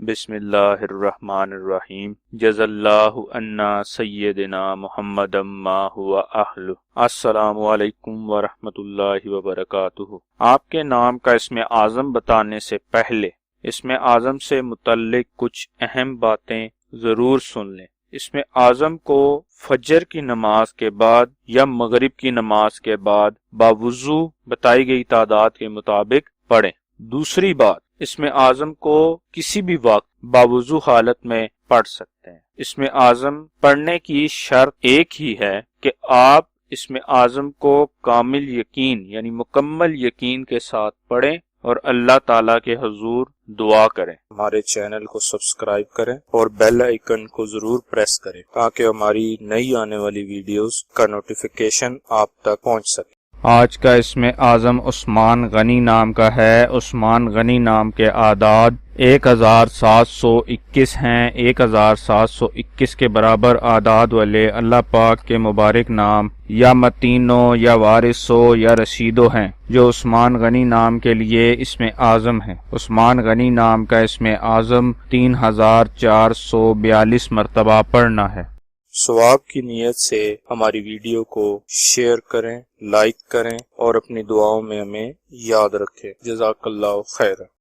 بسم اللہ الرحمن الرحیم جزا اللہ عنا سیدنا محمد ما ہوا اہل۔ السلام علیکم ورحمۃ اللہ وبرکاتہ۔ آپ کے نام کا اسم اعظم بتانے سے پہلے اسم اعظم سے متعلق کچھ اہم باتیں ضرور سن لیں۔ اسم اعظم کو فجر کی نماز کے بعد یا مغرب کی نماز کے بعد باوضو بتائی گئی تعداد کے مطابق پڑھیں۔ دوسری بات، اسم اعظم کو کسی بھی وقت باوضو حالت میں پڑھ سکتے ہیں۔ اسم اعظم پڑھنے کی شرط ایک ہی ہے کہ آپ اسم اعظم کو کامل یقین یعنی مکمل یقین کے ساتھ پڑھیں اور اللہ تعالیٰ کے حضور دعا کریں۔ ہمارے چینل کو سبسکرائب کریں اور بیل آئیکن کو ضرور پریس کریں تاکہ ہماری نئی آنے والی ویڈیوز کا نوٹیفیکیشن آپ تک پہنچ سکے۔ آج کا اسم اعظم عثمان غنی نام کا ہے۔ عثمان غنی نام کے اعداد 1721 ہیں۔ 1721 کے برابر اعداد والے اللہ پاک کے مبارک نام یا متینو یا وارثو یا رشیدو ہیں جو عثمان غنی نام کے لیے اسم اعظم ہیں۔ عثمان غنی نام کا اسم اعظم 3442 مرتبہ پڑھنا ہے۔ ثواب کی نیت سے ہماری ویڈیو کو شیئر کریں، لائک کریں اور اپنی دعاؤں میں ہمیں یاد رکھیں۔ جزاک اللہ خیر۔